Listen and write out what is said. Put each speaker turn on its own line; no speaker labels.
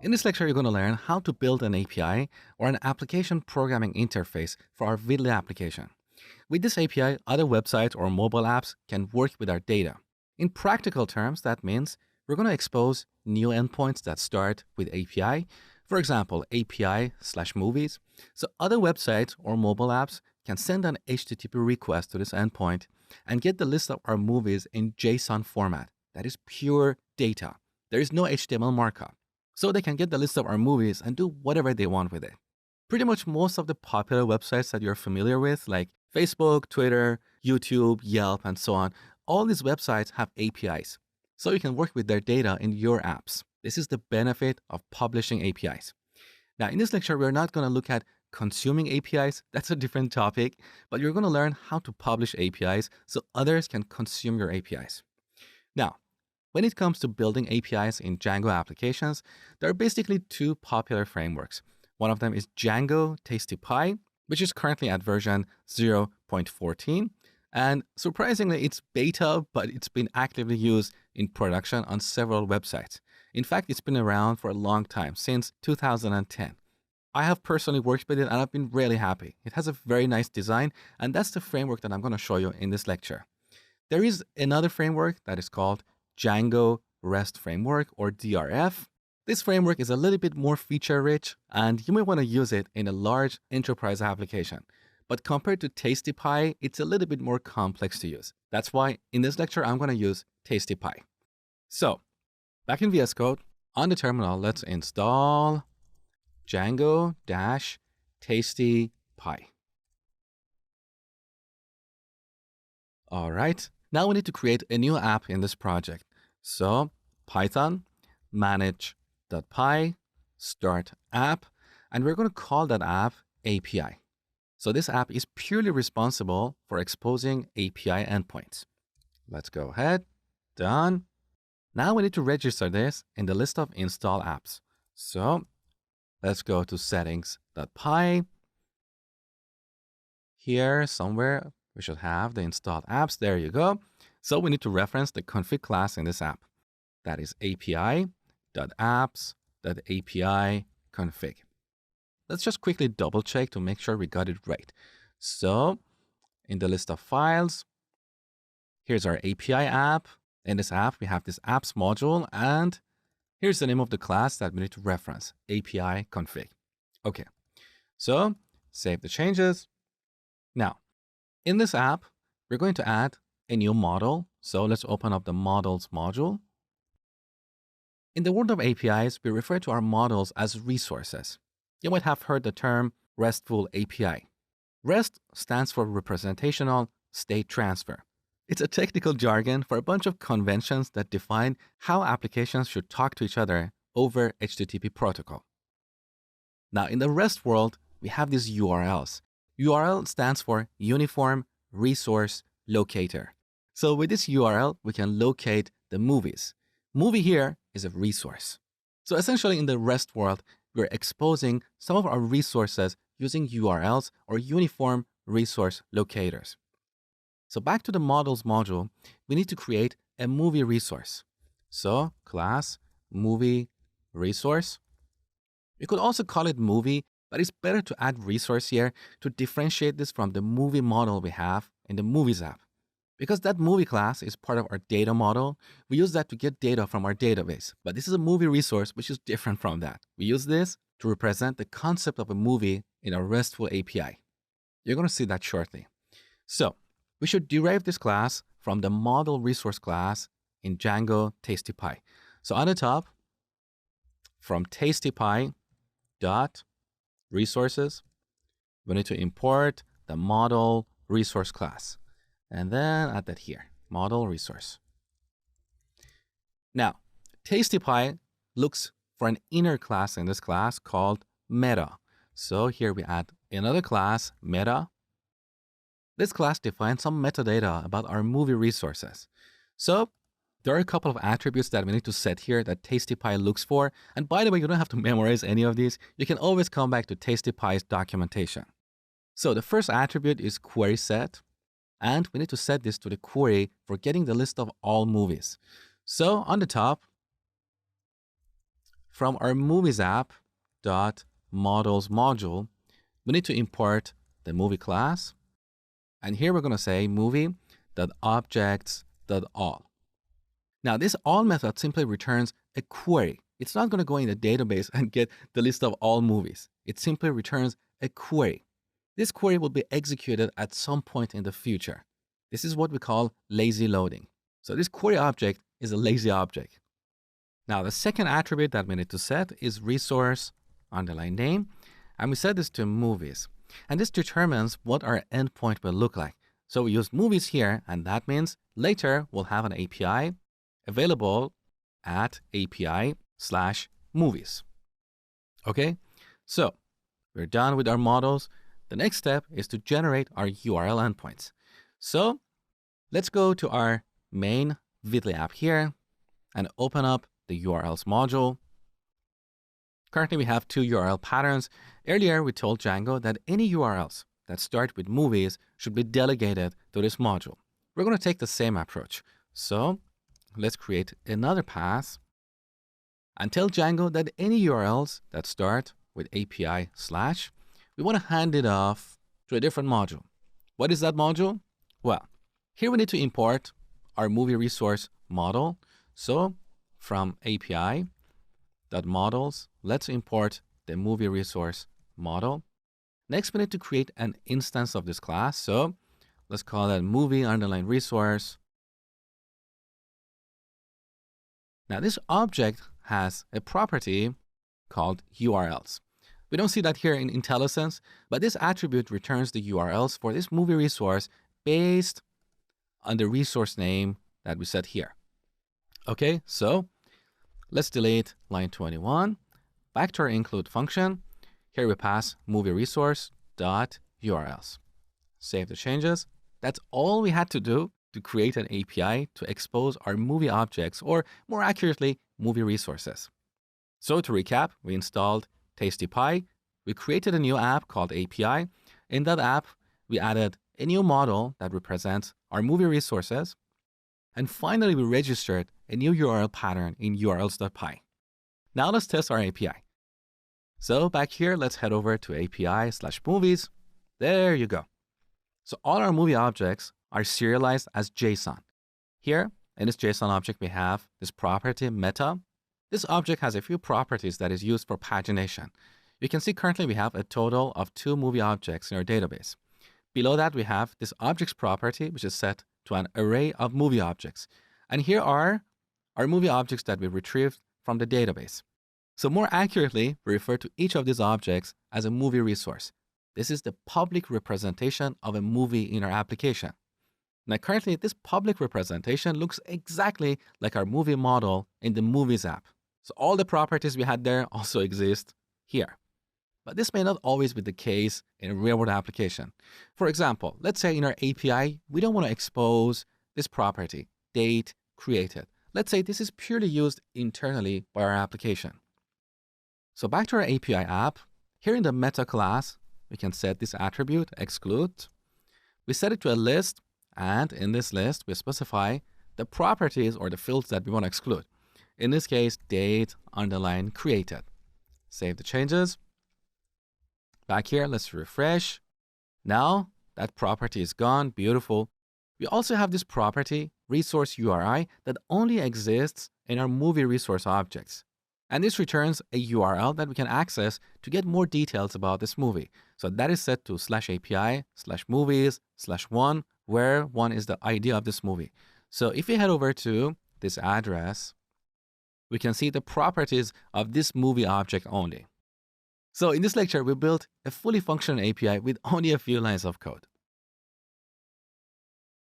In this lecture, you're going to learn how to build an API or an application programming interface for our Vidly application. With this API, other websites or mobile apps can work with our data. In practical terms, that means we're going to expose new endpoints that start with API, for example, API/movies. So other websites or mobile apps can send an HTTP request to this endpoint and get the list of our movies in JSON format. That is pure data. There is no HTML markup. So they can get the list of our movies and do whatever they want with it. Pretty much most of the popular websites that you're familiar with, like Facebook, Twitter, YouTube, Yelp, and so on, all these websites have APIs. So you can work with their data in your apps. This is the benefit of publishing APIs. Now, in this lecture, we're not going to look at consuming APIs. That's a different topic, but you're going to learn how to publish APIs so others can consume your APIs. Now, when it comes to building APIs in Django applications, there are basically two popular frameworks. One of them is Django TastyPie, which is currently at version 0.14. And surprisingly, it's beta, but it's been actively used in production on several websites. In fact, it's been around for a long time, since 2010. I have personally worked with it and I've been really happy. It has a very nice design, and that's the framework that I'm going to show you in this lecture. There is another framework that is called Django REST Framework, or DRF. This framework is a little bit more feature-rich, and you may want to use it in a large enterprise application. But compared to TastyPie, it's a little bit more complex to use. That's why in this lecture, I'm going to use TastyPie. So, back in VS Code, on the terminal, let's install Django-TastyPie. All right. Now we need to create a new app in this project. So Python manage.py start app, and we're going to call that app API. So this app is purely responsible for exposing API endpoints. Let's go ahead. Done. Now we need to register this in the list of install apps. So let's go to settings.py. Here somewhere we should have the installed apps. There you go. So we need to reference the config class in this app. That is api.apps.api config. Let's just quickly double check to make sure we got it right. So in the list of files, here's our API app. In this app, we have this apps module, and here's the name of the class that we need to reference, API config. Okay, so save the changes. Now, in this app, we're going to add a new model. So let's open up the models module. In the world of APIs, we refer to our models as resources. You might have heard the term RESTful API. REST stands for Representational State Transfer. It's a technical jargon for a bunch of conventions that define how applications should talk to each other over HTTP protocol. Now, in the REST world, we have these URLs. URL stands for Uniform Resource Locator. So with this URL, we can locate the movies. Movie here is a resource. So essentially in the REST world, we're exposing some of our resources using URLs or Uniform Resource Locators. So back to the models module, we need to create a movie resource. So class movie resource. You could also call it movie, but it's better to add resource here to differentiate this from the movie model we have in the movies app. Because that movie class is part of our data model, we use that to get data from our database. But this is a movie resource, which is different from that. We use this to represent the concept of a movie in a RESTful API. You're going to see that shortly. So we should derive this class from the model resource class in Django TastyPie. So on the top, from TastyPie dot resources, we need to import the model resource class. And then add that here, model resource. Now, TastyPie looks for an inner class in this class called meta. So here we add another class, meta. This class defines some metadata about our movie resources. So there are a couple of attributes that we need to set here that TastyPie looks for. And by the way, you don't have to memorize any of these. You can always come back to TastyPie's documentation. So the first attribute is query set. And we need to set this to the query for getting the list of all movies. So on the top, from our movies app dot models module, we need to import the movie class. And here we're going to say movie.objects.all. Now this all method simply returns a query. It's not going to go in the database and get the list of all movies. It simply returns a query. This query will be executed at some point in the future. This is what we call lazy loading. So this query object is a lazy object. Now the second attribute that we need to set is resource underline name. And we set this to movies. And this determines what our endpoint will look like. So we use movies here, and that means later we'll have an API available at API/movies. Okay, so we're done with our models. The next step is to generate our URL endpoints. So let's go to our main Vidly app here and open up the URLs module. Currently, we have two URL patterns. Earlier, we told Django that any URLs that start with movies should be delegated to this module. We're going to take the same approach. So let's create another path and tell Django that any URLs that start with API/, we want to hand it off to a different module. What is that module? Well, here we need to import our movie resource model. So from API.models, let's import the movie resource model. Next, we need to create an instance of this class. So let's call that movie_resource. Now this object has a property called URLs. We don't see that here in IntelliSense, but this attribute returns the URLs for this movie resource based on the resource name that we set here. Okay, so let's delete line 21. Back to our include function. Here we pass movie resource dot URLs. Save the changes. That's all we had to do to create an API to expose our movie objects, or more accurately, movie resources. So to recap, we installed TastyPie. We created a new app called API. In that app, we added a new model that represents our movie resources. And finally, we registered a new URL pattern in urls.py. Now let's test our API. So back here, let's head over to API/movies. There you go. So all our movie objects are serialized as JSON. Here, in this JSON object, we have this property meta. This object has a few properties that is used for pagination. You can see currently we have a total of 2 movie objects in our database. Below that, we have this objects property, which is set to an array of movie objects. And here are our movie objects that we retrieved from the database. So more accurately, we refer to each of these objects as a movie resource. This is the public representation of a movie in our application. Now, currently, this public representation looks exactly like our movie model in the Movies app. So all the properties we had there also exist here. But this may not always be the case in a real-world application. For example, let's say in our API, we don't want to expose this property, date created. Let's say this is purely used internally by our application. So back to our API app, here in the meta class, we can set this attribute, exclude. We set it to a list, and in this list, we specify the properties or the fields that we want to exclude. In this case, date_created. Save the changes. Back here, let's refresh. Now that property is gone, beautiful. We also have this property, resource URI, that only exists in our movie resource objects. And this returns a URL that we can access to get more details about this movie. So that is set to /API/movies/1, where 1 is the ID of this movie. So if we head over to this address, we can see the properties of this movie object only. So in this lecture, we built a fully functional API with only a few lines of code.